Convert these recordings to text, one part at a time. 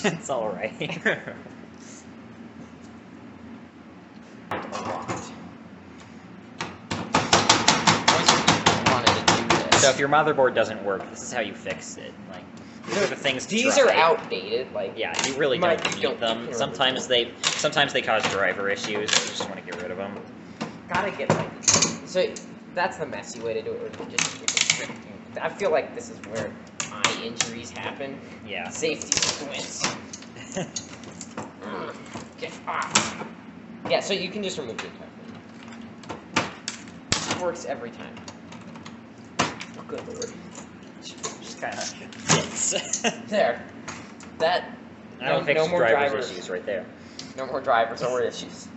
It's alright. So if your motherboard doesn't work, this is how you fix it. Like, these are the things to These try. are outdated. Like, yeah, you really might- don't you need don't- them. Sometimes they cause driver issues. You just want to get rid of them. gotta get like. So that's the messy way to do it. Or just I feel like this is where eye injuries happen. Yeah. Safety wins. Okay. Yeah. So you can just remove the entire thing. It works every time. Oh, good lord. Just kind of fits. There. That. I don't fix no more driver's drivers. issues right there. No more drivers or issues.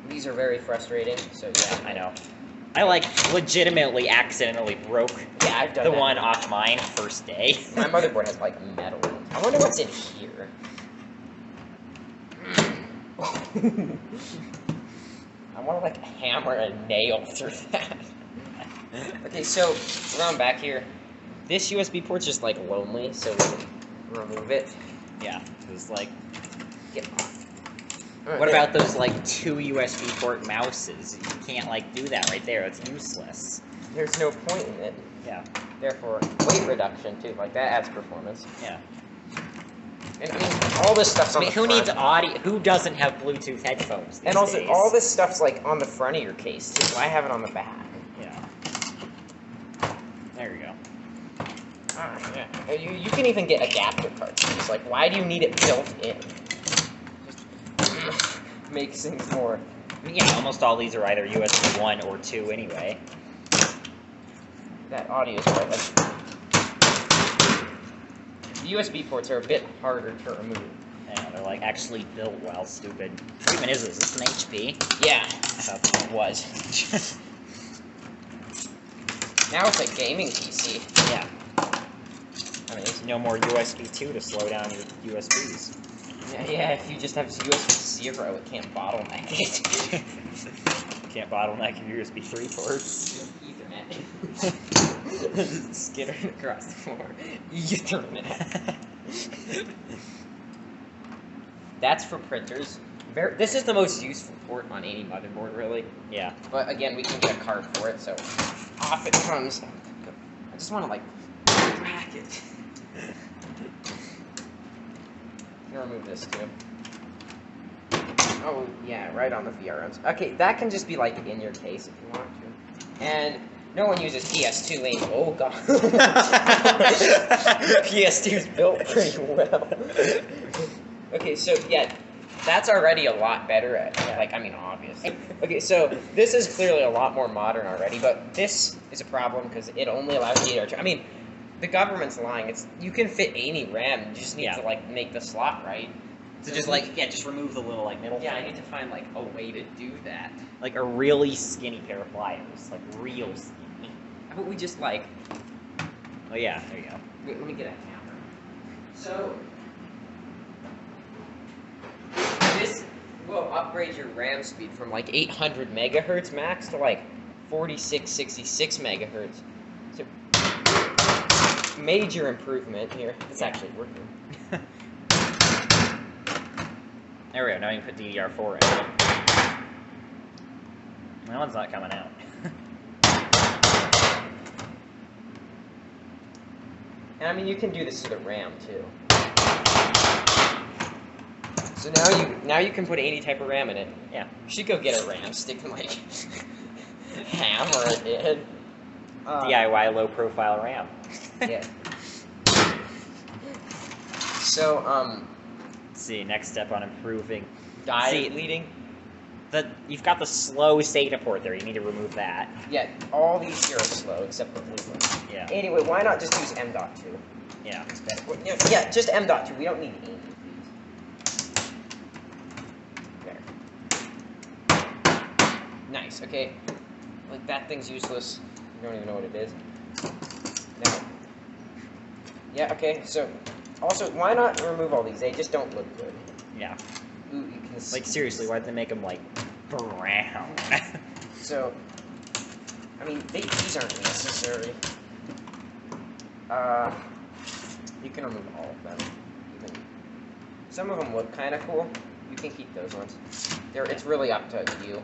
These are very frustrating. So yeah. I know. I legitimately accidentally broke Yeah, I've done the that. one off mine first day. My motherboard has like metal. I wonder what's in here. I want to like hammer a nail through that. Okay, so around back here, this USB port's just like lonely, so we remove it. Yeah, it was like. Get off. What about those like 2 USB port mouses? You can't like do that right there. It's useless. There's no point in it. Yeah. Therefore, weight reduction too. Like that adds performance. Yeah. And I mean, all this stuff's I on mean, the who front. needs audio? Who doesn't have Bluetooth headphones these And also, days? all this stuff's like on the front of your case too. I have it on the back. Yeah. There you go. Yeah. You can even get adapter cartridges. Like, why do you need it built in? Just makes things more. I mean, yeah, almost all these are either USB 1 or 2 anyway. That audio is quite like. The USB ports are a bit harder to remove. Yeah, they're like actually built well, stupid. What even is this? Is this an HP? Yeah, I thought it was. Now it's a gaming PC. Yeah. I mean, There's no more USB 2 to slow down your USBs. yeah, if you just have USB 0, it can't bottleneck it. Can't bottleneck your USB 3 ports. Ethernet. Skittering across the floor. Ethernet. That's for printers. This is the most useful port on any motherboard, really. Yeah. But again, we can get a card for it, so off it comes. I just want to like crack it. You can remove this too. Oh yeah, right on the VRMs. Okay, that can just be like in your case if you want to. And no one uses PS2 anymore. Oh god. PS2 is built pretty well. Okay, so yeah, that's already a lot better at, like, I mean, obviously. Okay, so this is clearly a lot more modern already, but this is a problem because it only allows you to, I mean, the government's lying. It's, you can fit any RAM, you just need to, like, make the slot right. So just like, yeah, just remove the little like middle Yeah, I thing. need to find, like, a way to do that. Like a really skinny pair of pliers. Like real skinny. How about we just, like, Oh yeah, there you go. wait, let me get a hammer. So, this will upgrade your RAM speed from like 800 megahertz max to like 4666 megahertz. So, major improvement here. It's actually working. There we go, now you can put DDR4 in it. That one's not coming out. And I mean, you can do this to the RAM too. So now you can put any type of RAM in it. Yeah. You should go get a RAM stick and like hammer it in. DIY low profile RAM. Yeah. So Let's see, next step on improving. die See- bleeding. You've got the slow SATA port there, you need to remove that. Yeah, all these here are slow except for blue one. Yeah. Anyway, why not just use M.2? Yeah. It's better. Well, yeah, just M.2. We don't need any of these. There. Nice. Okay. Like that thing's useless. You don't even know what it is. No. Yeah. Okay. So, also, why not remove all these? They just don't look good. Yeah. Ooh, you can Like seriously, why'd they make them like brown? So, I mean, these aren't necessary. You can remove all of them. Some of them look kind of cool. You can keep those ones. It's really up to you.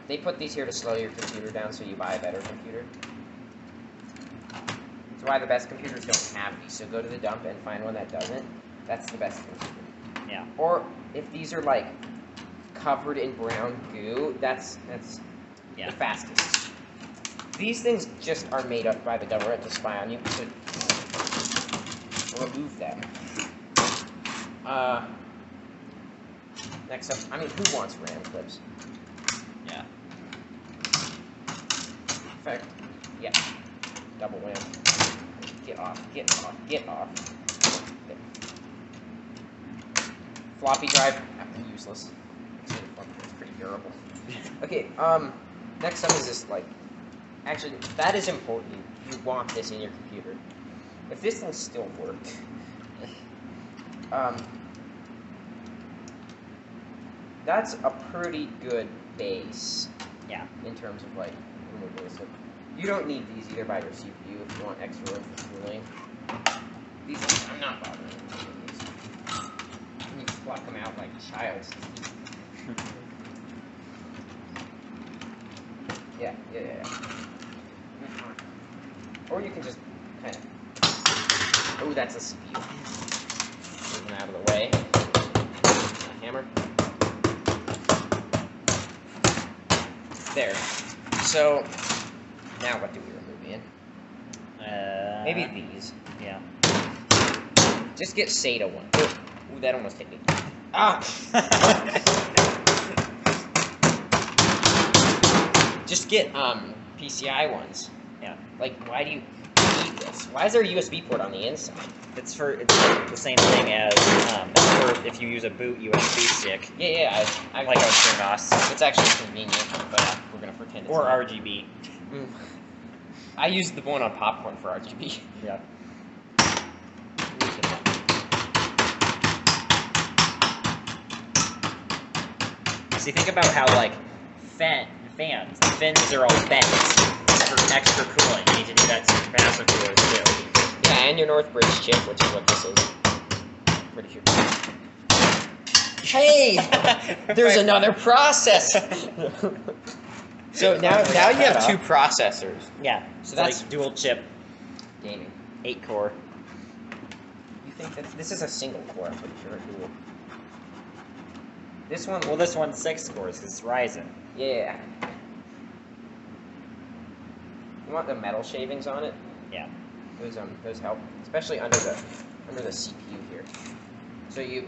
They put these here to slow your computer down so you buy a better computer. That's why the best computers don't have these. So go to the dump and find one that doesn't. That's the best computer. Yeah. Or if these are like covered in brown goo, that's Yeah. the fastest. These things just are made up by the government to spy on you to remove them. Next up, I mean, who wants RAM clips? Yeah. In fact, yeah, double wham. Get off, get off, get off. There. Floppy drive, useless. It's pretty durable. Okay, next up is this, like, actually, that is important. You want this in your computer. If this thing still worked, that's a pretty good base. Yeah. In terms of, like, removable stuff. You don't need these either by your CPU if you want extra room for cooling. These, I'm not bothering with these. You pluck them out like a child's teeth. Yeah. Or you can just kind of. Oh, that's a CPU. Move them out of the way. A hammer. There. So, now what do we remove in? Maybe these. Yeah. Just get SATA one. Ooh, that almost hit me. Ah! Just get PCI ones. Yeah. Like, why do you need this? Why is there a USB port on the inside? It's like the same thing as that's for if you use a boot USB stick. Yeah, I Like on CMOS. it's actually convenient, but we're gonna pretend it's Or not. RGB. I used the one on Popcorn for RGB. Yeah. So you think about how like fans, the fins are all bent for extra cooling. You need to do that to capacitor coolers too. Yeah, and your Northbridge chip, which is what this is. Pretty sure. Hey! There's another process! So now you have two processors. Yeah. So So that's- that's like dual chip, Gaming. 8-core. You think that this is a single core, I'm pretty sure. Dual. This one, Well, this one's 6 cores because it's Ryzen. yeah. You want the metal shavings on it? Yeah. Those help, especially under the CPU here. So you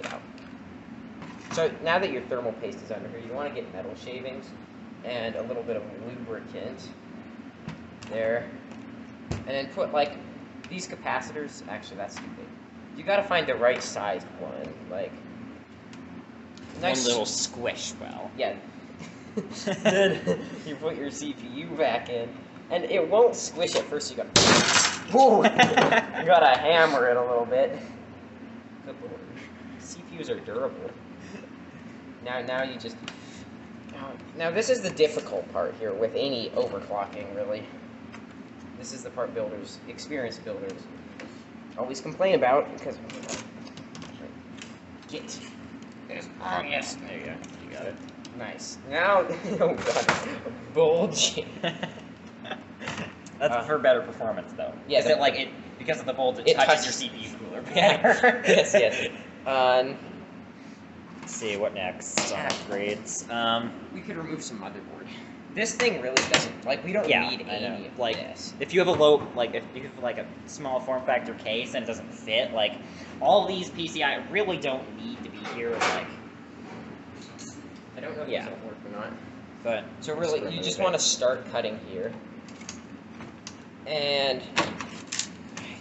get out. So now that your thermal paste is under here, you want to get metal shavings and a little bit of lubricant there, and then put like these capacitors. Actually, that's too big. You got to find the right sized one, like nice. One little squish well. Yeah. Then you put your CPU back in, and it won't squish at first. You got, whoa, you gotta hammer it a little bit. Good lord, CPUs are durable. Now you just. Now this is the difficult part here with any overclocking, really. This is the part experienced builders, always complain about because. Get this. Oh yes, there you go. You got it. Nice. Now, oh god, bulging. That's for better performance, though. Yeah, Is it like it because of the voltage it touches touches- your CPU cooler Yeah. better? Yes. Let's see what next. Some upgrades. We could remove some motherboard. This thing really doesn't like. We don't Yeah, need I know. any of Like, this. if you have a low, like if you have like a small form factor case and it doesn't fit, like all these PCI really don't need to be here. Like, I don't know if yeah. this will work or not. but So really, you just want to start cutting here, and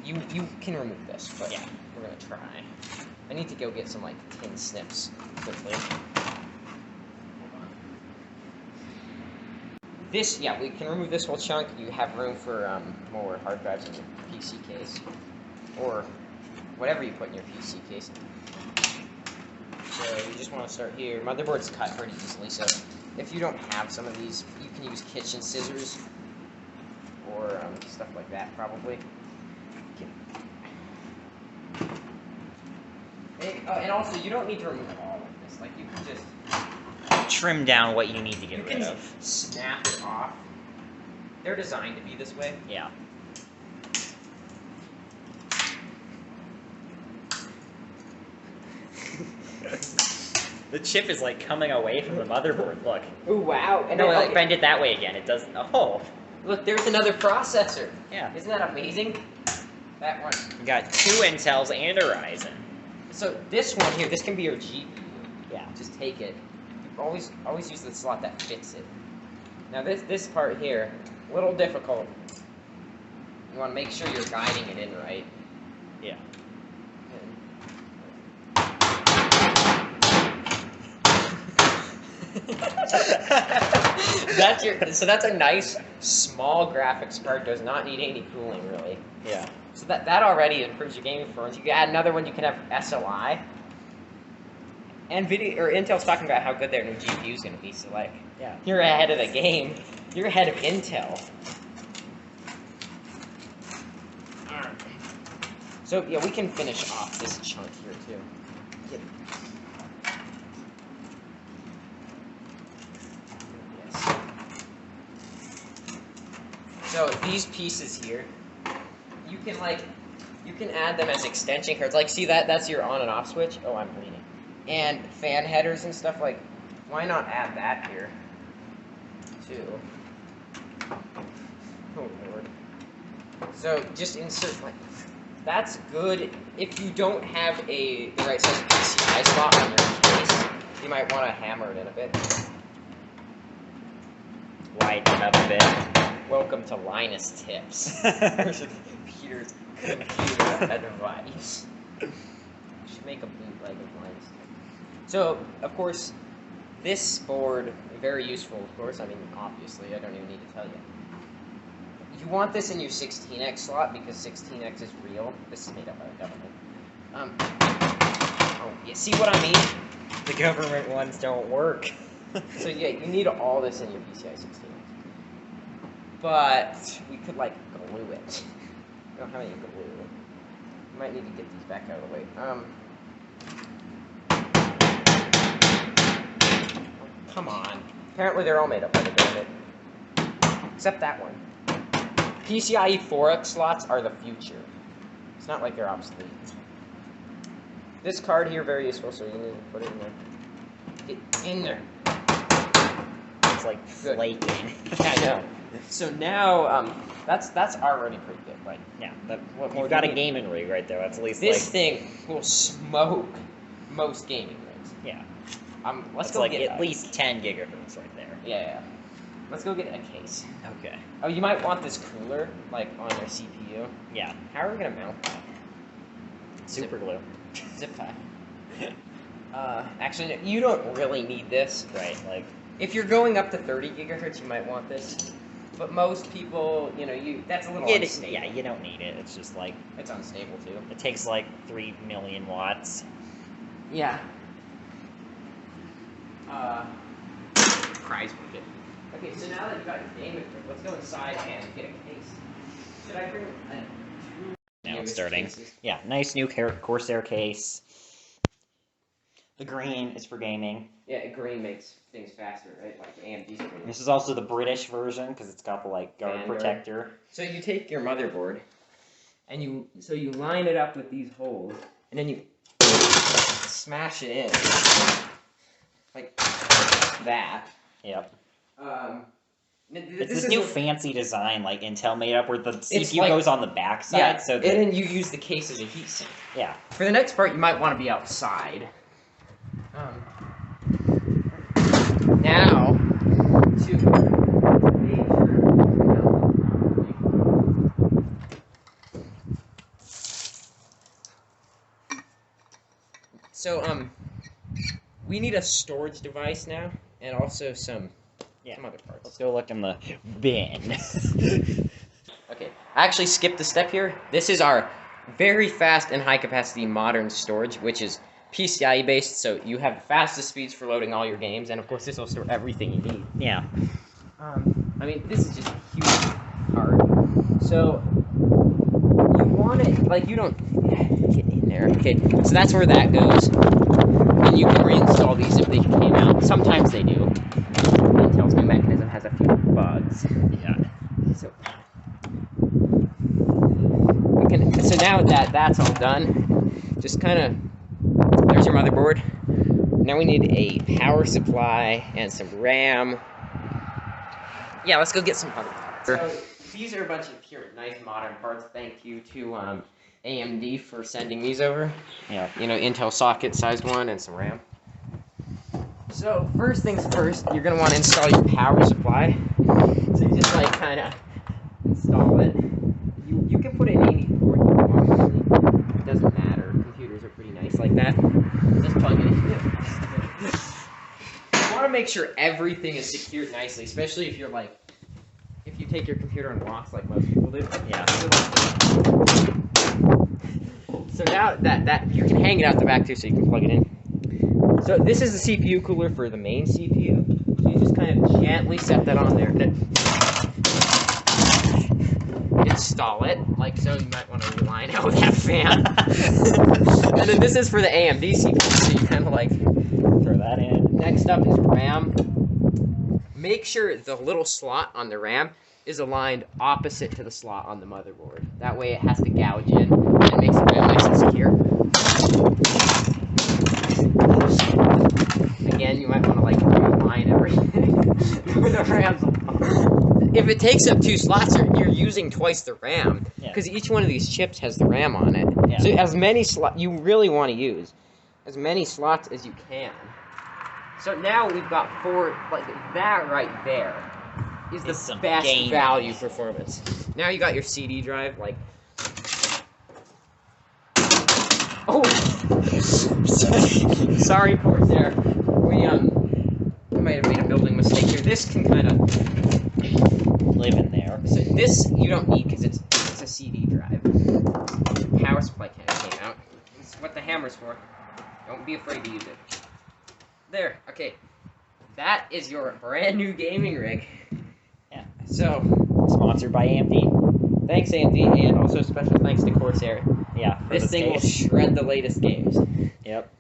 you can remove this, but Yeah. we're gonna try. I need to go get some like tin snips quickly. This, yeah, we can remove this whole chunk. You have room for more hard drives in your PC case, or whatever you put in your PC case. So you just want to start here. Motherboard's cut pretty easily, so if you don't have some of these, you can use kitchen scissors or stuff like that, probably. And also, you don't need to remove all of this. Like, you can just Trim down what you need to get you rid can of. snap it off. They're designed to be this way. Yeah. The chip is like coming away from the motherboard. Look. Oh wow! And No, then, like bend it that way again. It doesn't. Oh. look, there's another processor. Yeah. Isn't that amazing? That one. You got 2 Intels and a Ryzen. So this one here, this can be your GPU. Yeah. Just take it. Always use the slot that fits it. Now this part here, a little difficult. You want to make sure you're guiding it in right. Yeah. That's a nice small graphics card. Does not need any cooling really. Yeah. So that already improves your gaming performance. You can add another one. You can have SOI. And Intel's talking about how good their new GPU is going to be. So like, Yeah. you're ahead of the game. You're ahead of Intel. Alright. So yeah, we can finish off this chunk here too. Yes. So these pieces here, you can add them as extension cards. Like, see that's your on and off switch. Oh, I'm bleeding. And fan headers and stuff. Like, why not add that here too? Oh lord. So just insert like. That's good if you don't have the right size PCI slot on your case. You might want to hammer it in a bit. Lighten it up a bit. Welcome to Linus Tips. Peter's computer advice. Should make a bootleg of Linus. So, of course, this board very useful. Of course, I mean, obviously, I don't even need to tell you. You want this in your 16x slot because 16x is real. This is made up by the government. Oh, you see what I mean? The government ones don't work. So yeah, you need all this in your PCI 16x. But we could like glue it. We don't have any glue. You might need to get these back out of the way. Oh, come on. Apparently they're all made up by the government. Except that one. PCIe 4X slots are the future. It's not like they're obsolete. This card here very useful, so you need to put it in there. Get in there. It's like flaking. Yeah, I know. So now, that's already pretty good, right? Yeah. What more You've got do a you need? gaming rig right there. That's at least This like. thing will smoke most gaming rigs. Yeah. Let's That's go like get at least 10 gigahertz right there. Yeah. Let's go get a case. Okay. Oh, you might want this cooler, like, on your CPU. Yeah. How are we gonna mount that? Super glue. Zip tie. Actually, you don't really need this. Right. Like. If you're going up to 30 gigahertz, you might want this. But most people, that's a little unstable. Yeah, you don't need it. It's just like It's unstable, too. it takes like 3 million watts. Yeah. Prize market. Okay, so now that you got your game equipped, let's go inside and get a case. Should I bring Now newest it's starting. cases? Yeah, nice new Corsair case. The green is for gaming. Yeah, green makes things faster, right? Like AMD's green. This is also the British version because it's got the like guard Fan guard. protector. So you take your motherboard, and you line it up with these holes, and then you smash it in, like that. Yep. It's This this is new what- fancy design like Intel made up where the CPU like- goes on the back side. Yeah, So and then you use the case as a heatsink. yeah. For the next part, you might want to be outside. Now, to make sure. So, we need a storage device now, and also some other parts. Let's go look in the bin. Okay, I actually skipped a step here. This is our very fast and high capacity modern storage, which is PCIe based, so you have the fastest speeds for loading all your games, and of course this will store everything you need. Yeah. I mean, this is just a huge card. So, you want it, like, you don't get in there. Okay, so that's where that goes. And you can reinstall these if they came out. Sometimes they do. Intel's new mechanism has a few bugs. Yeah. So, so now that that's all done, just kind of, there's your motherboard. Now we need a power supply and some RAM. Yeah, let's go get some other parts. So these are a bunch of pure, nice modern parts. Thank you to AMD for sending these over. Yeah. You know, Intel socket sized one and some RAM. So first things first, you're gonna want to install your power supply. So you just like kind of install it. You can put it in any port you want. Really. It doesn't matter. Computers are pretty nice like that. Just plug it in. You want to make sure everything is secured nicely, especially if you're like, if you take your computer and locks like most people do. Yeah. So now that you can hang it out the back too, so you can plug it in. So this is the CPU cooler for the main CPU. So you just kind of gently set that on there. Install it, like so. You might want to reline out with that fan. And then this is for the AMD CPU, so you kind of like Throw that in. Next up is RAM. Make sure the little slot on the RAM is aligned opposite to the slot on the motherboard. That way it has to gouge in and it makes the RAM nice and secure. Again, you might want to like realign everything with the RAM's. If it takes up 2 slots, you're using twice the RAM because each one of these chips has the RAM on it. Yeah. So as many slots, you really want to use as many slots as you can. So now we've got 4, like that right there is the best value performance. Now you got your CD drive, like, oh, sorry Corsair, we might have made a building mistake here. This can kind of Live in there. So this you don't need because it's a CD drive. Power supply kind of came out. This is what the hammer's for. Don't be afraid to use it. There. Okay. That is your brand new gaming rig. Yeah. So Sponsored by AMD. thanks AMD, and also special thanks to Corsair. Yeah. This thing will shred the latest games. Yep.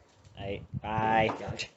Bye. Gosh.